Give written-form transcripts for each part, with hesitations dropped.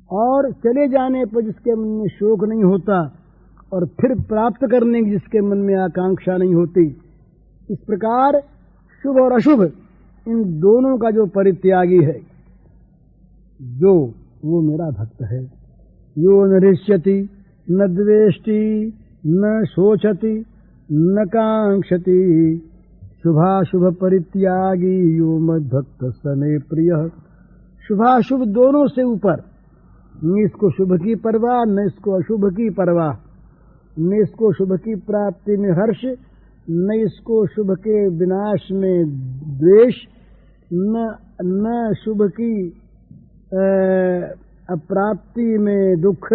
और चले जाने पर जिसके मन में शोक नहीं होता, और फिर प्राप्त करने की जिसके मन में आकांक्षा नहीं होती। इस प्रकार शुभ और अशुभ इन दोनों का जो परित्यागी है, जो वो मेरा भक्त है। यो न हृष्यति न द्वेष्टि न शोचति न कांक्षति शुभाशुभ परित्यागी यो मद भक्त स मे प्रिय। शुभाशुभ दोनों से ऊपर, न इसको शुभ की परवाह न इसको अशुभ की परवाह, न इसको शुभ की प्राप्ति में हर्ष न इसको शुभ के विनाश में द्वेष, न शुभ की अप्राप्ति में दुख,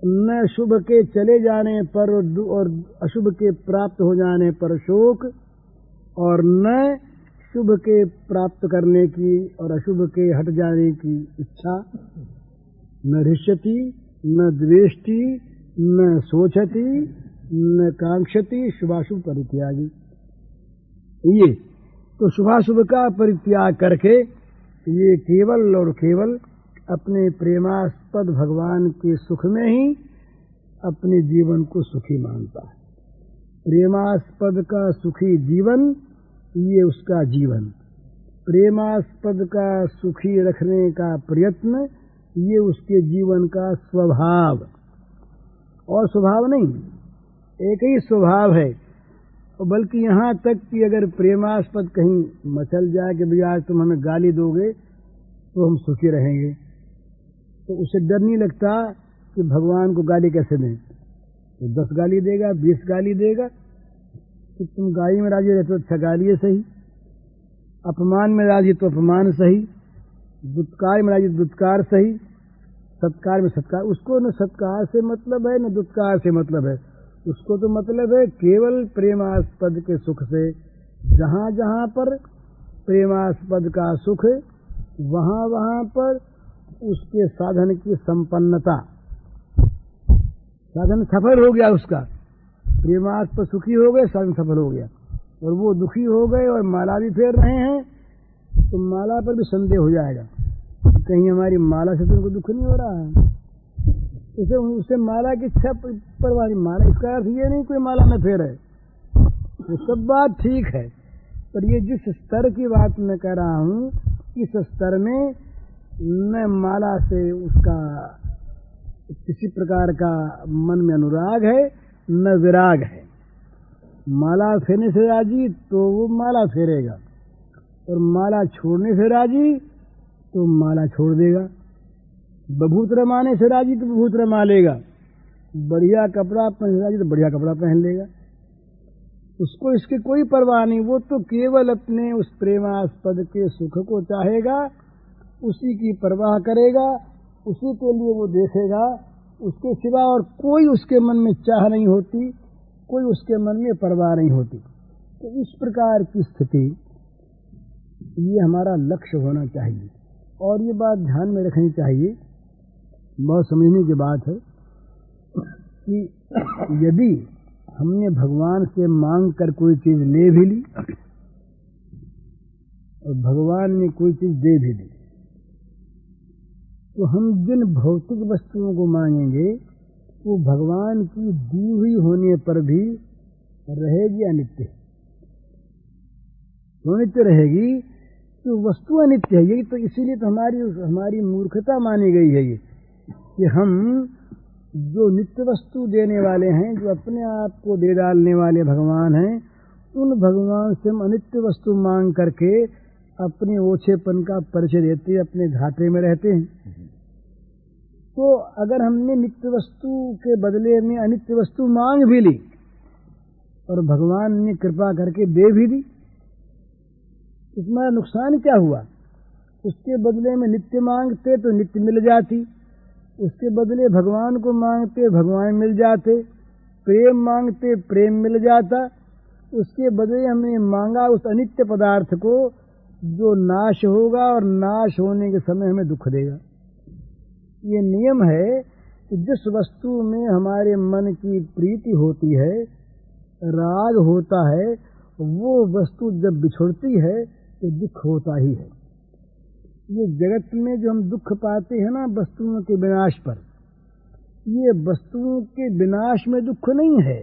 न शुभ के चले जाने पर और अशुभ के प्राप्त हो जाने पर शोक, और न शुभ के प्राप्त करने की और अशुभ के हट जाने की इच्छा। न हृष्यति न द्वेष्टि न शोचति न कांक्षति शुभाशुभ परित्यागी। ये तो शुभाशुभ का परित्याग करके ये केवल और केवल अपने प्रेमास्पद भगवान के सुख में ही अपने जीवन को सुखी मानता है। प्रेमास्पद का सुखी जीवन ये उसका जीवन, प्रेमास्पद का सुखी रखने का प्रयत्न ये उसके जीवन का स्वभाव, और स्वभाव नहीं, एक ही स्वभाव है। और बल्कि यहाँ तक कि अगर प्रेमास्पद कहीं मचल जाए कि भैया आज तुम हमें गाली दोगे तो हम सुखी रहेंगे, तो उसे डर नहीं लगता कि भगवान को गाली कैसे दें। तो 10 गाली देगा, 20 गाली देगा, कि तुम गाली में राजी रहते हो अच्छा गाली है सही, अपमान में राजी तो अपमान सही, दुत्कार में राजी दुत्कार सही, सत्कार में सत्कार। उसको न सत्कार से मतलब है न दुत्कार से मतलब है, उसको तो मतलब है केवल प्रेमास्पद के सुख से। जहाँ जहाँ पर प्रेमास्पद का सुख, वहाँ वहाँ पर उसके साधन की संपन्नता, साधन सफल हो गया उसका। प्रेमास्पद सुखी हो गए, साधन सफल हो गया। और वो दुखी हो गए और माला भी फेर रहे हैं, तो माला पर भी संदेह हो जाएगा, कहीं हमारी माला से तो उनको दुख नहीं हो रहा है। उसे माला की इच्छा परवाह नहीं। माला इसका अर्थ ये नहीं कोई माला न फेरे, वो सब बात ठीक है, पर ये जिस स्तर की बात मैं कह रहा हूँ, इस स्तर में न माला से उसका किसी प्रकार का मन में अनुराग है न विराग है। माला फेरने से राजी तो वो माला फेरेगा, और माला छोड़ने से राजी तो माला छोड़ देगा। बभूत रमाने से राजी तो बभूत रमा लेगा, बढ़िया कपड़ा पहन राजी तो बढ़िया कपड़ा पहन लेगा। उसको इसकी कोई परवाह नहीं, वो तो केवल अपने उस प्रेमास्पद के सुख को चाहेगा, उसी की परवाह करेगा, उसी के लिए वो देखेगा। उसके सिवा और कोई उसके मन में चाह नहीं होती, कोई उसके मन में परवाह नहीं होती। तो इस प्रकार की स्थिति ये हमारा लक्ष्य होना चाहिए। और ये बात ध्यान में रखनी चाहिए, बहुत समझने की बात है, कि यदि हमने भगवान से मांग कर कोई चीज ले भी ली और भगवान ने कोई चीज दे भी दी, तो हम जिन भौतिक वस्तुओं को मांगेंगे वो भगवान की दी हुई होने पर भी रहेगी अनित्य। तो नित्य रहेगी, तो वस्तु अनित्य है। यही तो इसीलिए तो हमारी मूर्खता मानी गई है ये, कि हम जो नित्य वस्तु देने वाले हैं, जो अपने आप को दे डालने वाले भगवान हैं, उन भगवान से हम अनित्य वस्तु मांग करके अपने ओछेपन का परिचय देते, अपने घाटे में रहते हैं। तो अगर हमने नित्य वस्तु के बदले में अनित्य वस्तु मांग भी ली और भगवान ने कृपा करके दे भी दी, इसमें नुकसान क्या हुआ? उसके बदले में नित्य मांगते तो नित्य मिल जाती, उसके बदले भगवान को मांगते भगवान मिल जाते, प्रेम मांगते प्रेम मिल जाता। उसके बदले हमने मांगा उस अनित्य पदार्थ को जो नाश होगा और नाश होने के समय हमें दुख देगा। ये नियम है कि जिस वस्तु में हमारे मन की प्रीति होती है, राग होता है, वो वस्तु जब बिछुड़ती है तो दुख होता ही है। ये जगत में जो हम दुख पाते हैं ना वस्तुओं के विनाश पर, ये वस्तुओं के विनाश में दुख नहीं है,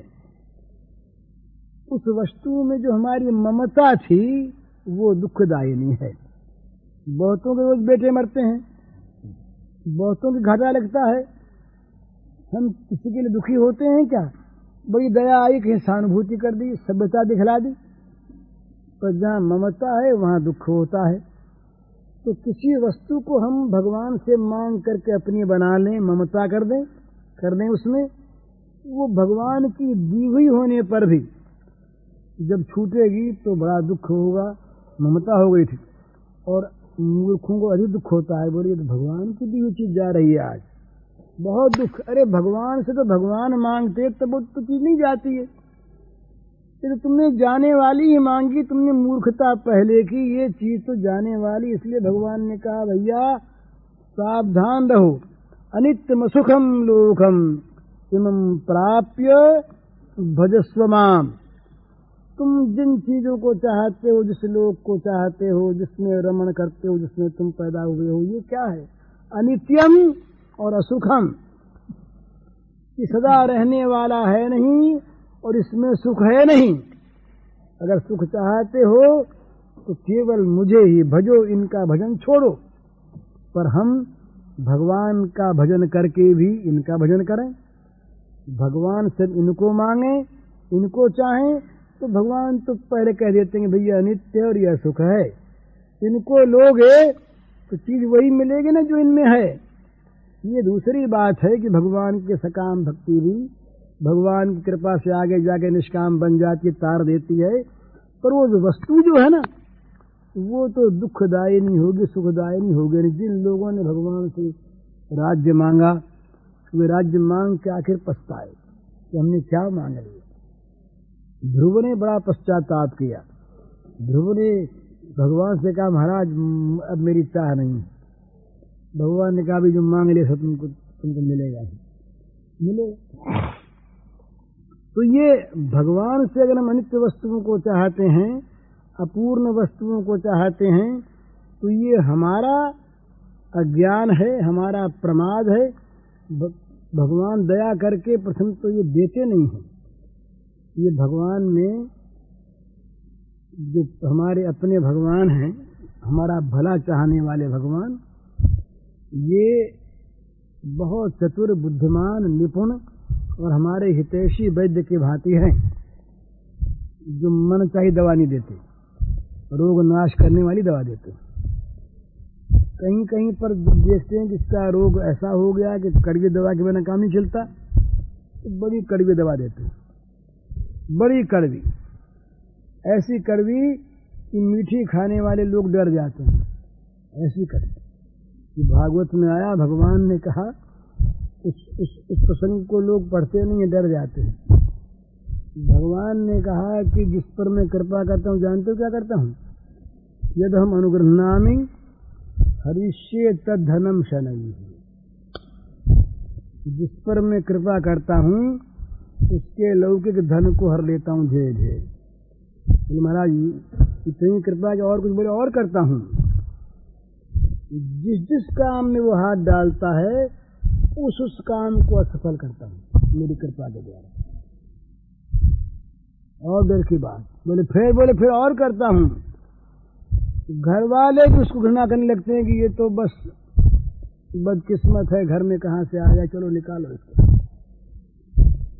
उस वस्तु में जो हमारी ममता थी वो दुखदायिनी है। बहुतों के रोज बेटे मरते हैं, बहुतों की घाटा लगता है, हम किसी के लिए दुखी होते हैं क्या? बड़ी दया आई, कहीं सहानुभूति कर दी, सभ्यता दिखला दी, पर जहाँ ममता है वहाँ दुख होता है। तो किसी वस्तु को हम भगवान से मांग करके अपनी बना लें, ममता कर दें उसमें, वो भगवान की दी हुई होने पर भी जब छूटेगी तो बड़ा दुख होगा। ममता हो गई थी, और मूर्खों को अधिक दुख होता है, बोलिए तो भगवान की दी हुई चीज जा रही है आज, बहुत दुख। अरे भगवान से तो भगवान मांगते तब वो तो चीज नहीं जाती है, तो तुमने जाने वाली ही मांगी, तुमने मूर्खता पहले की, ये चीज तो जाने वाली। इसलिए भगवान ने कहा भैया सावधान रहो, अनित्यम सुखम लोकम इमं प्राप्य भजस्व माम। तुम जिन चीजों को चाहते हो, जिस लोक को चाहते हो, जिसमें रमण करते हो, जिसमें तुम पैदा हुए हो, ये क्या है? अनित्यम और असुखम, कि सदा रहने वाला है नहीं और इसमें सुख है नहीं। अगर सुख चाहते हो तो केवल मुझे ही भजो, इनका भजन छोड़ो। पर हम भगवान का भजन करके भी इनका भजन करें, भगवान से इनको मांगे, इनको चाहें, तो भगवान तो पहले कह देते हैं भैया अनित्य और यह सुख है, इनको लोगे तो चीज वही मिलेगी ना जो इनमें है। ये दूसरी बात है कि भगवान के सकाम भक्ति भी भगवान की कृपा से आगे जाके निष्काम बन जाती, तार देती है, पर वो जो वस्तु जो है ना वो तो दुखदायी नहीं होगी, सुखदायी नहीं होगी नहीं। जिन लोगों ने भगवान से राज्य मांगा, वे राज्य मांग के आखिर पछताए कि हमने क्या मांग लिया। ध्रुव ने बड़ा पश्चाताप किया। ध्रुव ने भगवान से कहा महाराज अब मेरी चाह नहीं है। भगवान ने कहा भी जो मांग लिया सब तुमको मिलेगा ही मिलेगा। तो ये भगवान से अगर हम अनित्य वस्तुओं को चाहते हैं, अपूर्ण वस्तुओं को चाहते हैं, तो ये हमारा अज्ञान है, हमारा प्रमाद है। भगवान दया करके प्रथम तो ये देते नहीं हैं। ये भगवान में जो हमारे अपने भगवान हैं, हमारा भला चाहने वाले भगवान, ये बहुत चतुर, बुद्धिमान, निपुण और हमारे हितैषी वैद्य की भांति हैं, जो मन चाहिए दवा नहीं देते, रोग नाश करने वाली दवा देते। कहीं कहीं पर देखते हैं कि इसका रोग ऐसा हो गया कि कड़वी दवा के बिना काम नहीं चलता, तो बड़ी कड़वी दवा देते हैं, बड़ी कड़वी, ऐसी कड़वी कि मीठी खाने वाले लोग डर जाते हैं। ऐसी कड़वी कि भागवत में आया, भगवान ने कहा उस प्रसंग को लोग पढ़ते नहीं है, डर जाते हैं। भगवान ने कहा कि जिस पर मैं कृपा करता हूँ, जानते हो क्या करता हूँ? यद हम अनुगृह्णामि हरिष्ये तद धनम शनैः। जिस पर मैं कृपा करता हूँ उसके लौकिक धन को हर लेता हूँ धीरे धीरे। बोले महाराज इतनी कृपा कि और कुछ बोले और करता हूँ। जिस जिस काम में वो हाथ डालता है उस काम को असफल करता हूँ मेरी कृपा के द्वारा। और डर की बात, बोले फिर और करता हूँ। घर वाले भी उसको घृणा करने लगते हैं कि ये तो बस बदकिस्मत है, घर में कहाँ से आ जाए, चलो निकालो इसको।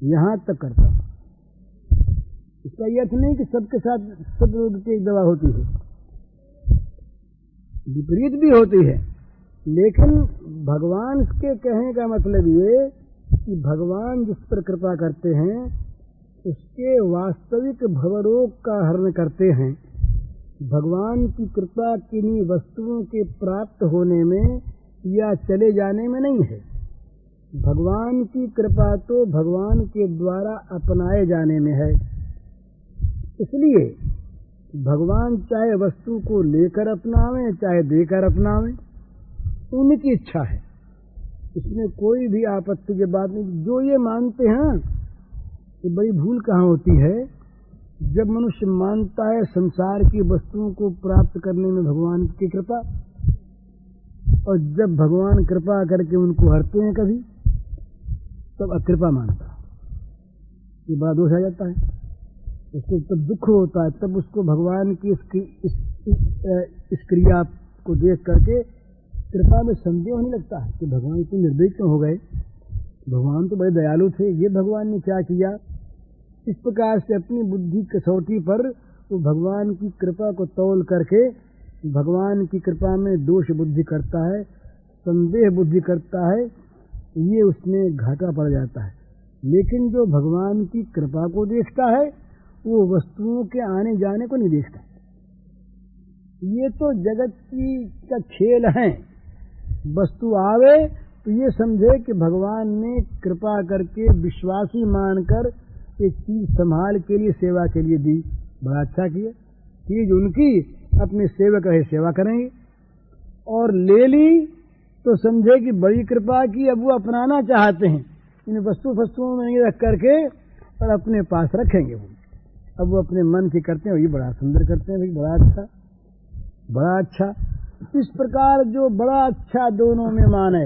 यहाँ तक करता हूँ। इसका यह अर्थ नहीं कि सबके साथ सब रोग की एक दवा होती है, विपरीत भी होती है, लेकिन भगवान के कहने का मतलब ये कि भगवान जिस पर कृपा करते हैं उसके वास्तविक भवरोग का हरण करते हैं। भगवान की कृपा किन्हीं वस्तुओं के प्राप्त होने में या चले जाने में नहीं है। भगवान की कृपा तो भगवान के द्वारा अपनाए जाने में है। इसलिए भगवान चाहे वस्तु को लेकर अपनावे चाहे देकर अपनावे, उनकी इच्छा है, इसमें कोई भी आपत्ति की बात नहीं। जो ये मानते हैं कि बड़ी भूल कहाँ होती है, जब मनुष्य मानता है संसार की वस्तुओं को प्राप्त करने में भगवान की कृपा, और जब भगवान कृपा करके उनको हरते हैं कभी, तब अकृपा मानता है, ये बड़ा दोष आ जाता है उसको। तब दुख होता है, तब उसको भगवान की इस क्रिया को देख करके कृपा में संदेह होने लगता है कि भगवान इतने निर्दयी क्यों हो गए, भगवान तो बड़े दयालु थे, ये भगवान ने क्या किया। इस प्रकार से अपनी बुद्धि कसौटी पर वो भगवान की कृपा को तौल करके भगवान की कृपा में दोष बुद्धि करता है, संदेह बुद्धि करता है, ये उसमें घाटा पड़ जाता है। लेकिन जो भगवान की कृपा को देखता है वो वस्तुओं के आने जाने को नहीं देखता। ये तो जगत का खेल है, वस्तु आवे तो ये समझे कि भगवान ने कृपा करके विश्वासी मानकर एक चीज संभाल के लिए सेवा के लिए दी, बड़ा अच्छा किया, चीज उनकी, अपने सेवक रहे सेवा करेंगे। और ले ली तो समझे कि बड़ी कृपा की, अब वो अपनाना चाहते हैं, इन वस्तुओं में रख करके और अपने पास रखेंगे वो। अब वो अपने मन की करते हैं, वही बड़ा सुंदर करते हैं, भाई बड़ा अच्छा बड़ा अच्छा। इस प्रकार जो बड़ा अच्छा दोनों में माने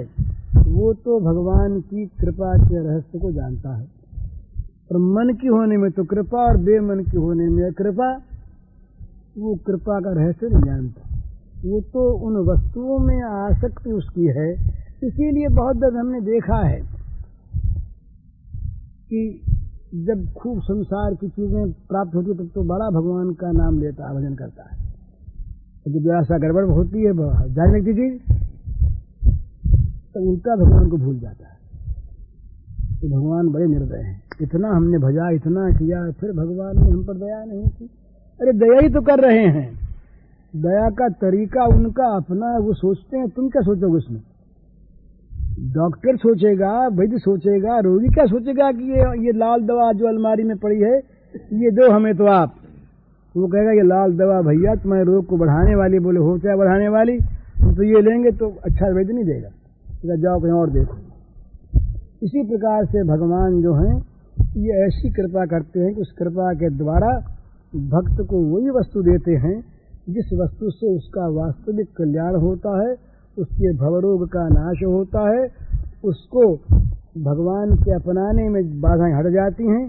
वो तो भगवान की कृपा के रहस्य को जानता है। और मन की होने में तो कृपा और बेमन की होने में कृपा, वो कृपा का रहस्य नहीं जानता, वो तो उन वस्तुओं में आसक्ति उसकी है। इसीलिए बहुत बार हमने देखा है कि जब खूब संसार की चीजें प्राप्त होती तब तो बड़ा भगवान का नाम लेता है, भजन करता है। जब ऐसा गड़बड़ होती है धार्मिक चीज तो उल्टा भगवान को भूल जाता है। तो भगवान बड़े निर्दय हैं, इतना हमने भजा, इतना किया, फिर भगवान ने हम पर दया नहीं की। अरे दया ही तो कर रहे हैं, दया का तरीका उनका अपना है, वो सोचते हैं, तुम क्या सोचोगे उसमें। डॉक्टर सोचेगा, वैद्य सोचेगा, रोगी क्या सोचेगा कि ये लाल दवा जो अलमारी में पड़ी है ये दो हमें तो आप, वो कहेगा ये लाल दवा भैया तुम्हारे रोग को बढ़ाने वाली, बोले हो क्या बढ़ाने वाली, हम तो ये लेंगे तो अच्छा वैद्य नहीं देगा, जाओ कहीं और देखो। इसी प्रकार से भगवान जो हैं ये ऐसी कृपा करते हैं कि उस कृपा के द्वारा भक्त को वही वस्तु देते हैं जिस वस्तु से उसका वास्तविक कल्याण होता है, उसके भवरोग का नाश होता है, उसको भगवान के अपनाने में बाधाएं हट जाती हैं,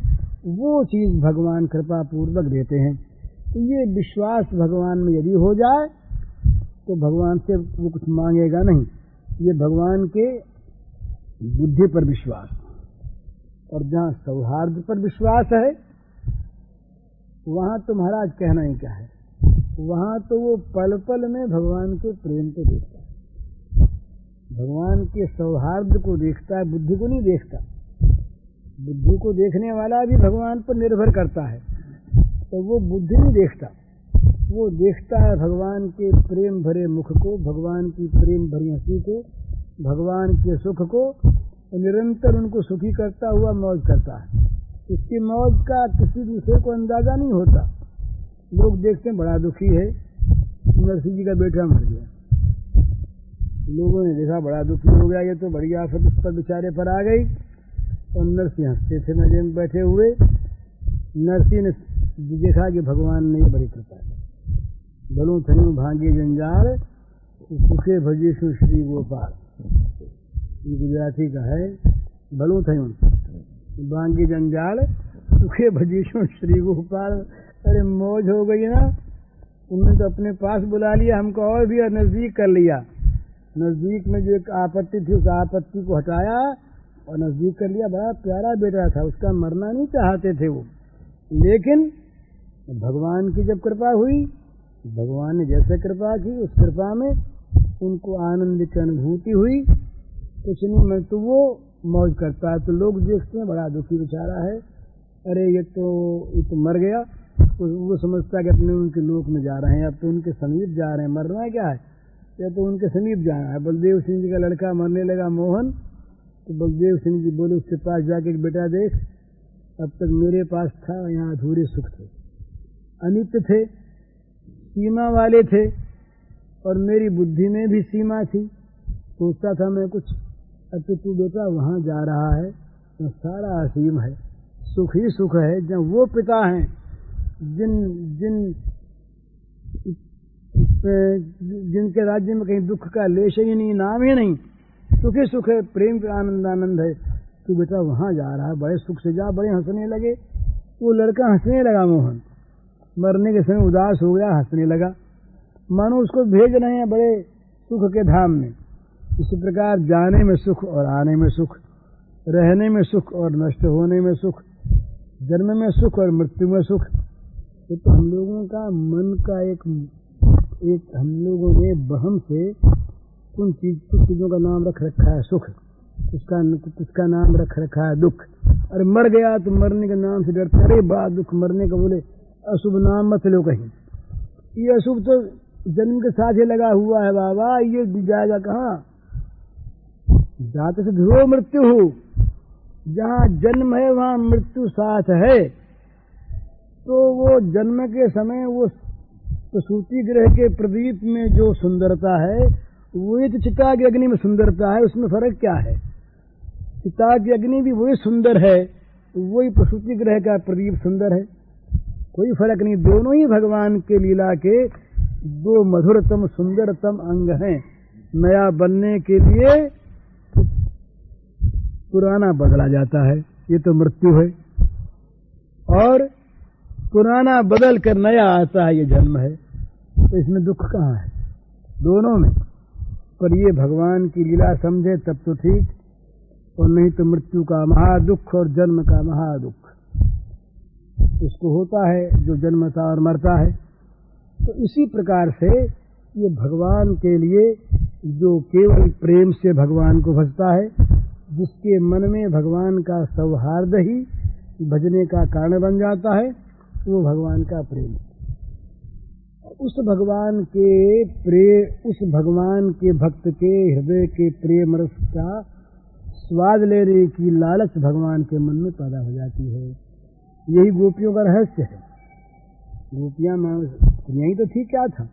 वो चीज भगवान कृपा पूर्वक देते हैं। तो ये विश्वास भगवान में यदि हो जाए तो भगवान से वो कुछ मांगेगा नहीं, ये भगवान के बुद्धि पर विश्वास। और जहाँ सौहार्द पर विश्वास है वहां तो महाराज कहना ही क्या है, वहां तो वो पल पल में भगवान के प्रेम को देखता है, भगवान के सौहार्द को देखता है, बुद्धि को नहीं देखता। बुद्धि को देखने वाला भी भगवान पर निर्भर करता है, तो वो बुद्धि नहीं देखता, वो देखता है भगवान के प्रेम भरे मुख को, भगवान की प्रेम भरी हंसी को, भगवान के सुख को, निरंतर उनको सुखी करता हुआ मौज करता है। इसकी मौज का किसी दूसरे को अंदाजा नहीं होता। लोग देखते हैं बड़ा दुखी है, नरसिंह जी का बेटा मर गया, लोगों ने देखा बड़ा दुखी हो गया, ये तो बड़ी आफत उस पर बेचारे पर आ गई। और नरसिंह हंसते थे नजर में बैठे हुए, नरसिंह ने देखा कि भगवान ने बड़ी कृपा की, भलों थनु भांगे जंजाल सुखे भजेशु श्री गोपाल, ये गुजराती का है, भलों थनु भांगे जंजाल सुखे भजेशु श्री गोपाल। अरे मौज हो गई ना, उन्होंने तो अपने पास बुला लिया हमको और भी नजदीक कर लिया, नजदीक में जो एक आपत्ति थी उस आपत्ति को हटाया और नजदीक कर लिया। बड़ा प्यारा बेटा था, उसका मरना नहीं चाहते थे वो, लेकिन भगवान की जब कृपा हुई, भगवान ने जैसे कृपा की उस कृपा में उनको आनंद की अनुभूति हुई, कुछ नहीं मैं तो वो मौज करता है। तो लोग देखते हैं बड़ा दुखी बेचारा है, अरे ये तो मर गया, वो समझता है कि अपने उनके लोक में जा रहे हैं, अब तो उनके समीप जा रहे हैं, मरना क्या है, या तो उनके समीप जाना है। बलदेव सिंह जी का लड़का मरने लगा मोहन, तो बलदेव सिंह जी बोले उसके पास जाके बेटा देख, अब तक मेरे पास था यहाँ अधूरे सुख थे, अनित्य थे, सीमा वाले थे, और मेरी बुद्धि में भी सीमा थी, सोचता था मैं कुछ, अब तो तू बेटा वहां जा रहा है तो सारा असीम है, सुख ही सुख है। जब वो पिता हैं जिन जिनके राज्य में कहीं दुख का लेश ही नहीं, नाम ही नहीं, सुख ही सुख है, प्रेम का आनंद आनंद है। तू बेटा वहां जा रहा है, बड़े सुख से जा। बड़े हंसने लगे। वो लड़का हंसने लगा, मोहन मरने के समय उदास हो गया, हंसने लगा, मानो उसको भेज रहे हैं बड़े सुख के धाम में। इसी प्रकार जाने में सुख और आने में सुख, रहने में सुख और नष्ट होने में सुख, जन्म में सुख और मृत्यु में सुख। ये तो हम लोगों का मन का एक हम लोगों ने बहम से कुछ चीजों का नाम रख रखा है सुख, उसका नाम रख रखा है दुख। अरे मर गया तो मरने के नाम से डरते, अरे बा दुख मरने का, बोले अशुभ नाम मत लो कहीं। ये अशुभ तो जन्म के साथ ही लगा हुआ है बाबा, ये जाएगा कहाँ? जाते से ध्रुव मृत्यु हो, जहाँ जन्म है वहाँ मृत्यु साथ है। तो वो जन्म के समय वो प्रसूति गृह के प्रदीप में जो सुंदरता है वही तो चिता की अग्नि में सुंदरता है। उसमें फर्क क्या है? चिता की अग्नि भी वही सुंदर है, वही प्रसूति गृह का प्रदीप सुंदर है, कोई फर्क नहीं। दोनों ही भगवान के लीला के दो मधुरतम सुंदरतम अंग हैं। नया बनने के लिए पुराना बदला जाता है, ये तो मृत्यु है, और पुराना बदल कर नया आता है, ये जन्म है। तो इसमें दुख कहाँ है? दोनों में। पर ये भगवान की लीला समझे तब तो ठीक, और नहीं तो मृत्यु का महादुख और जन्म का महादुख उसको होता है जो जन्मता और मरता है। तो इसी प्रकार से ये भगवान के लिए जो केवल प्रेम से भगवान को भजता है, जिसके मन में भगवान का सौहार्द ही भजने का कारण बन जाता है, वो भगवान का प्रेम। उस भगवान के भक्त के हृदय के प्रेम रस का स्वाद लेने की लालच भगवान के मन में पैदा हो जाती है। यही गोपियों का रहस्य है। गोपियां यही तो ठीक क्या था,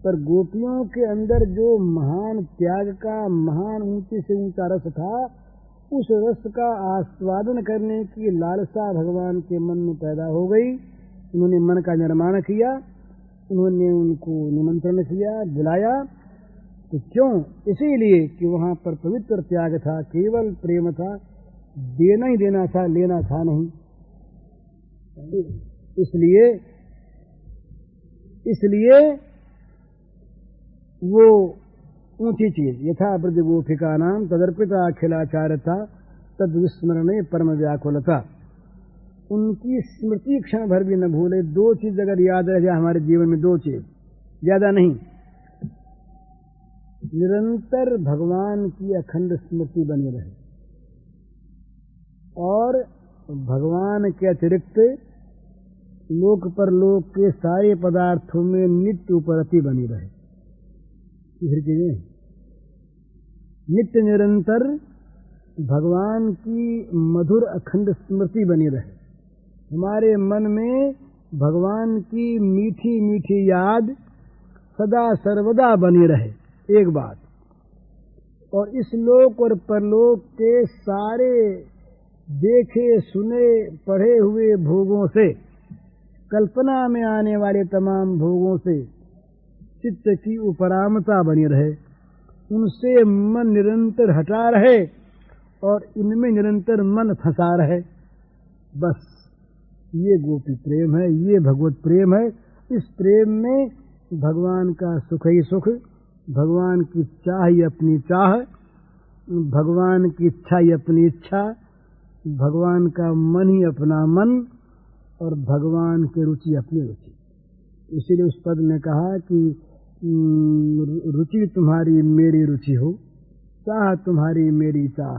पर गोपियों के अंदर जो महान त्याग का महान ऊंचे से ऊंचा रस था, उस रस का आस्वादन करने की लालसा भगवान के मन में पैदा हो गई। उन्होंने मन का निर्माण किया, उन्होंने उनको निमंत्रण किया, बुलाया। तो क्यों? इसीलिए कि वहां पर पवित्र त्याग था, केवल प्रेम था, देना ही देना था, लेना था नहीं। इसलिए वो ऊंची चीज यथा ब्रज गोपिका नाम तदर्पिता अखिलाचार्यता तद विस्मरणे परम व्याकुलता। उनकी स्मृति क्षण भर भी न भूले। दो चीज अगर याद रह जाए हमारे जीवन में, दो चीज, ज्यादा नहीं, निरंतर भगवान की अखंड स्मृति बनी रहे, और भगवान के अतिरिक्त लोक परलोक के सारे पदार्थों में नित्य उपरति बनी रहे। तीसरी चीजें, नित्य निरंतर भगवान की मधुर अखंड स्मृति बनी रहे, हमारे मन में भगवान की मीठी मीठी याद सदा सर्वदा बनी रहे, एक बात। और इस लोक और परलोक के सारे देखे सुने पढ़े हुए भोगों से, कल्पना में आने वाले तमाम भोगों से चित्त की उपरामता बनी रहे, उनसे मन निरंतर हटा रहे और इनमें निरंतर मन फंसा रहे। बस ये गोपी प्रेम है, ये भगवत प्रेम है। इस प्रेम में भगवान का सुख ही सुख, भगवान की चाह ही अपनी चाह, भगवान की इच्छा ही अपनी इच्छा, भगवान का मन ही अपना मन, और भगवान की रुचि अपनी रुचि। इसीलिए उस पद में कहा कि रुचि तुम्हारी मेरी रुचि हो, चाह तुम्हारी मेरी चाह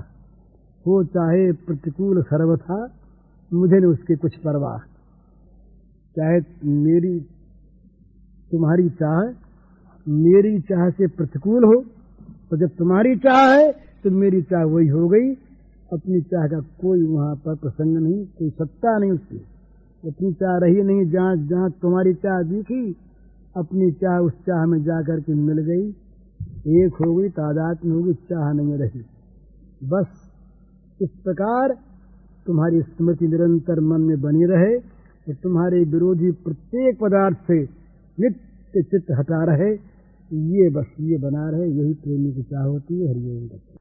हो, चाहे प्रतिकूल सर्वथा मुझे न उसकी कुछ परवाह। चाहे मेरी तुम्हारी चाह मेरी चाह से प्रतिकूल हो, तो जब तुम्हारी चाह है तो मेरी चाह वही हो गई। अपनी चाह का कोई वहां पर प्रसंग नहीं, कोई सत्ता नहीं उसकी, अपनी चाह रही नहीं। जहाँ जहाँ तुम्हारी चाह दिखी, अपनी चाह उस चाह में जाकर के मिल गई, एक हो गई, तादात्म्य हो गई, चाह नहीं रही। बस इस प्रकार तुम्हारी स्मृति निरंतर मन में बनी रहे, और तुम्हारे विरोधी प्रत्येक पदार्थ से नित्य चित्त हटा रहे, ये बस ये बना रहे, यही प्रेमी की चाह होती है। हरिओम।